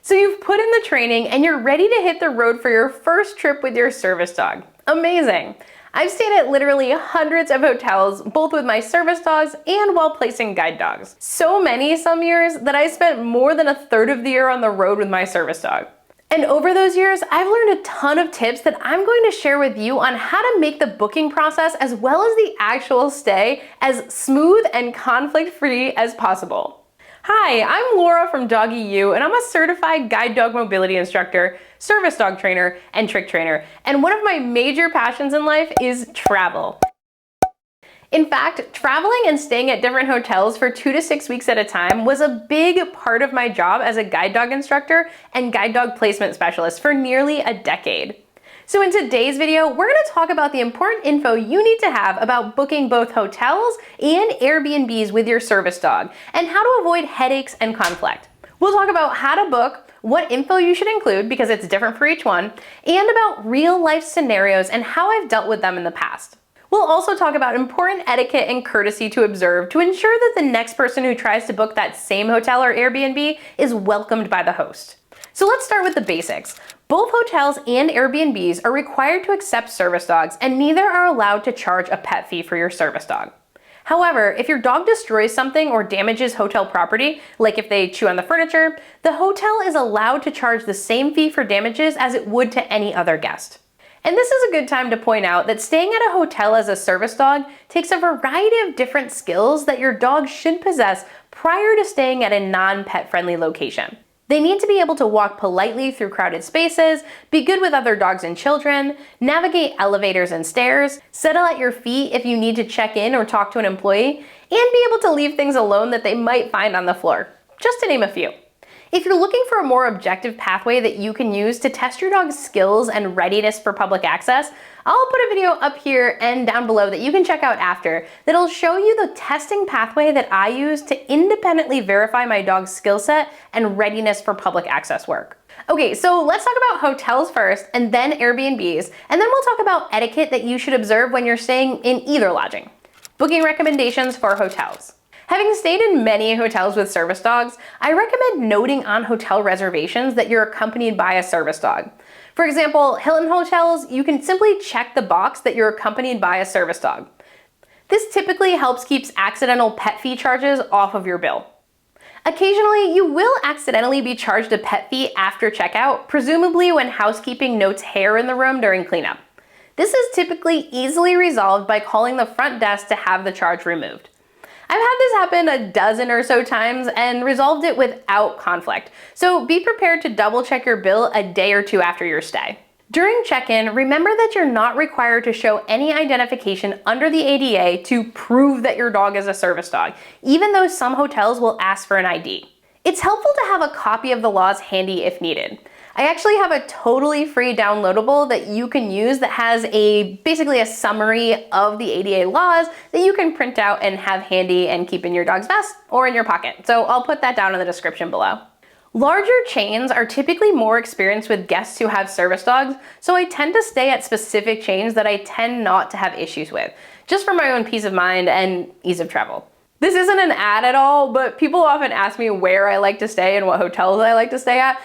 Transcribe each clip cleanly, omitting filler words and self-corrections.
So you've put in the training and you're ready to hit the road for your first trip with your service dog. Amazing! I've stayed at literally hundreds of hotels, both with my service dogs and while placing guide dogs. So many some years that I spent more than a third of the year on the road with my service dog. And over those years, I've learned a ton of tips that I'm going to share with you on how to make the booking process as well as the actual stay as smooth and conflict-free as possible. Hi, I'm Laura from Doggy U, and I'm a certified guide dog mobility instructor, service dog trainer, and trick trainer. And one of my major passions in life is travel. In fact, traveling and staying at different hotels for 2 to 6 weeks at a time was a big part of my job as a guide dog instructor and guide dog placement specialist for nearly a decade. So in today's video, we're going to talk about the important info you need to have about booking both hotels and Airbnbs with your service dog, and how to avoid headaches and conflict. We'll talk about how to book, what info you should include because it's different for each one, and about real life scenarios and how I've dealt with them in the past. We'll also talk about important etiquette and courtesy to observe to ensure that the next person who tries to book that same hotel or Airbnb is welcomed by the host. So let's start with the basics. Both hotels and Airbnbs are required to accept service dogs, and neither are allowed to charge a pet fee for your service dog. However, if your dog destroys something or damages hotel property, like if they chew on the furniture, the hotel is allowed to charge the same fee for damages as it would to any other guest. And this is a good time to point out that staying at a hotel as a service dog takes a variety of different skills that your dog should possess prior to staying at a non-pet friendly location. They need to be able to walk politely through crowded spaces, be good with other dogs and children, navigate elevators and stairs, settle at your feet if you need to check in or talk to an employee, and be able to leave things alone that they might find on the floor, just to name a few. If you're looking for a more objective pathway that you can use to test your dog's skills and readiness for public access, I'll put a video up here and down below that you can check out after that'll show you the testing pathway that I use to independently verify my dog's skill set and readiness for public access work. Okay, so let's talk about hotels first and then Airbnbs, and then we'll talk about etiquette that you should observe when you're staying in either lodging. Booking recommendations for hotels. Having stayed in many hotels with service dogs, I recommend noting on hotel reservations that you're accompanied by a service dog. For example, Hilton hotels, you can simply check the box that you're accompanied by a service dog. This typically helps keep accidental pet fee charges off of your bill. Occasionally, you will accidentally be charged a pet fee after checkout, presumably when housekeeping notes hair in the room during cleanup. This is typically easily resolved by calling the front desk to have the charge removed. I've had this happen a dozen or so times and resolved it without conflict, so be prepared to double check your bill a day or two after your stay. During check-in, remember that you're not required to show any identification under the ADA to prove that your dog is a service dog, even though some hotels will ask for an ID. It's helpful to have a copy of the laws handy if needed. I actually have a totally free downloadable that you can use that has basically a summary of the ADA laws that you can print out and have handy and keep in your dog's vest or in your pocket. So I'll put that down in the description below. Larger chains are typically more experienced with guests who have service dogs, so I tend to stay at specific chains that I tend not to have issues with, just for my own peace of mind and ease of travel. This isn't an ad at all, but people often ask me where I like to stay and what hotels I like to stay at.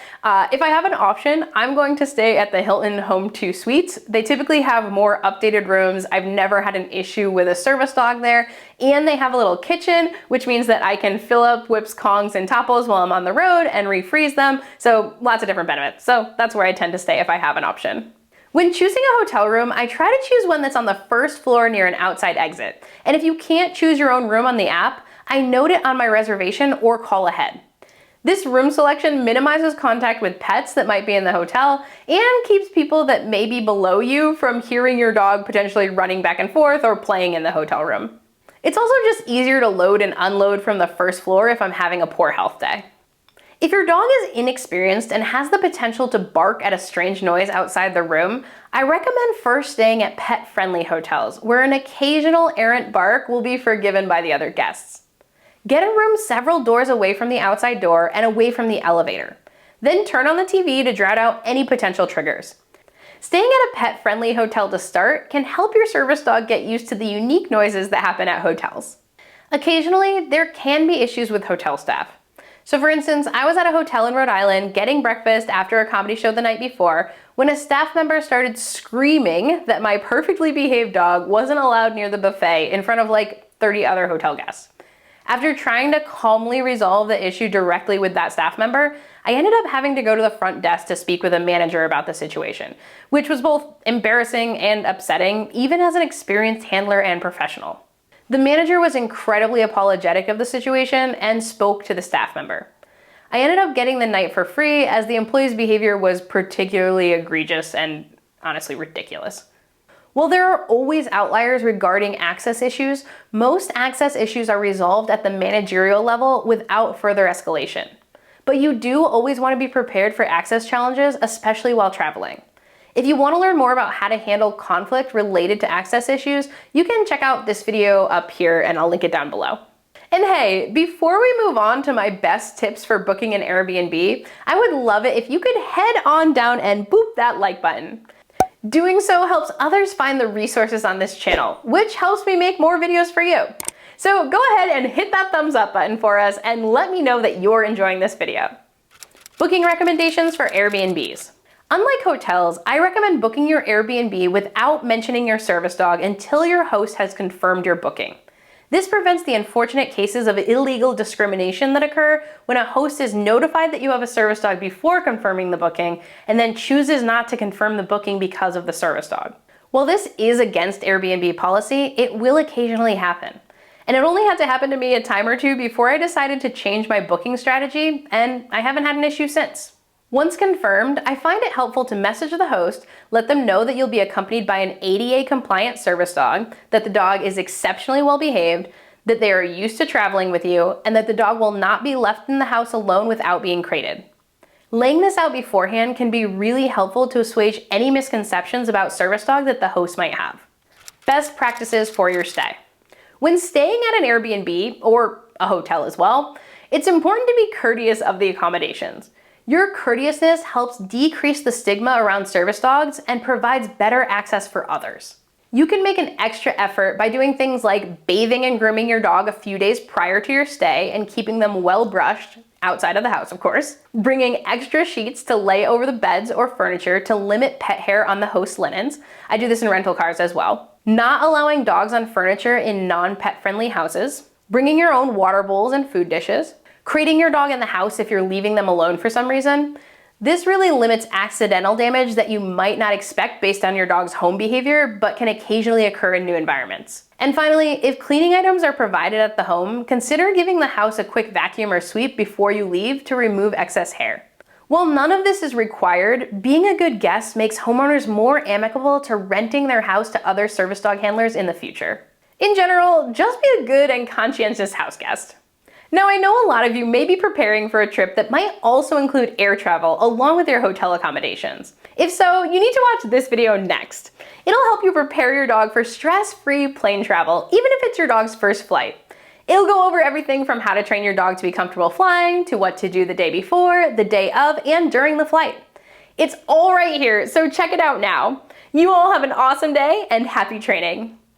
If I have an option, I'm going to stay at the Hilton Home 2 Suites. They typically have more updated rooms. I've never had an issue with a service dog there, and they have a little kitchen, which means that I can fill up whips, Kongs, and Topples while I'm on the road and refreeze them. So lots of different benefits. So that's where I tend to stay if I have an option. When choosing a hotel room, I try to choose one that's on the first floor near an outside exit. And if you can't choose your own room on the app, I note it on my reservation or call ahead. This room selection minimizes contact with pets that might be in the hotel and keeps people that may be below you from hearing your dog potentially running back and forth or playing in the hotel room. It's also just easier to load and unload from the first floor if I'm having a poor health day. If your dog is inexperienced and has the potential to bark at a strange noise outside the room, I recommend first staying at pet-friendly hotels, where an occasional errant bark will be forgiven by the other guests. Get a room several doors away from the outside door and away from the elevator. Then turn on the TV to drown out any potential triggers. Staying at a pet-friendly hotel to start can help your service dog get used to the unique noises that happen at hotels. Occasionally, there can be issues with hotel staff. So for instance, I was at a hotel in Rhode Island getting breakfast after a comedy show the night before when a staff member started screaming that my perfectly behaved dog wasn't allowed near the buffet in front of like 30 other hotel guests. After trying to calmly resolve the issue directly with that staff member, I ended up having to go to the front desk to speak with a manager about the situation, which was both embarrassing and upsetting, even as an experienced handler and professional. The manager was incredibly apologetic of the situation and spoke to the staff member. I ended up getting the night for free as the employee's behavior was particularly egregious and honestly ridiculous. While there are always outliers regarding access issues, most access issues are resolved at the managerial level without further escalation. But you do always want to be prepared for access challenges, especially while traveling. If you want to learn more about how to handle conflict related to access issues, you can check out this video up here and I'll link it down below. And hey, before we move on to my best tips for booking an Airbnb, I would love it if you could head on down and boop that like button. Doing so helps others find the resources on this channel, which helps me make more videos for you. So go ahead and hit that thumbs up button for us and let me know that you're enjoying this video. Booking recommendations for Airbnbs. Unlike hotels, I recommend booking your Airbnb without mentioning your service dog until your host has confirmed your booking. This prevents the unfortunate cases of illegal discrimination that occur when a host is notified that you have a service dog before confirming the booking and then chooses not to confirm the booking because of the service dog. While this is against Airbnb policy, it will occasionally happen. And it only had to happen to me a time or two before I decided to change my booking strategy, and I haven't had an issue since. Once confirmed, I find it helpful to message the host, let them know that you'll be accompanied by an ADA compliant service dog, that the dog is exceptionally well behaved, that they are used to traveling with you, and that the dog will not be left in the house alone without being crated. Laying this out beforehand can be really helpful to assuage any misconceptions about service dog that the host might have. Best practices for your stay. When staying at an Airbnb, or a hotel as well, it's important to be courteous of the accommodations. Your courteousness helps decrease the stigma around service dogs and provides better access for others. You can make an extra effort by doing things like bathing and grooming your dog a few days prior to your stay and keeping them well brushed, outside of the house of course, bringing extra sheets to lay over the beds or furniture to limit pet hair on the host's linens. I do this in rental cars as well. Not allowing dogs on furniture in non-pet friendly houses, bringing your own water bowls and food dishes, crating your dog in the house if you're leaving them alone for some reason. This really limits accidental damage that you might not expect based on your dog's home behavior, but can occasionally occur in new environments. And finally, if cleaning items are provided at the home, consider giving the house a quick vacuum or sweep before you leave to remove excess hair. While none of this is required, being a good guest makes homeowners more amicable to renting their house to other service dog handlers in the future. In general, just be a good and conscientious house guest. Now, I know a lot of you may be preparing for a trip that might also include air travel along with your hotel accommodations. If so, you need to watch this video next. It'll help you prepare your dog for stress-free plane travel, even if it's your dog's first flight. It'll go over everything from how to train your dog to be comfortable flying, to what to do the day before, the day of, and during the flight. It's all right here, so check it out now. You all have an awesome day and happy training.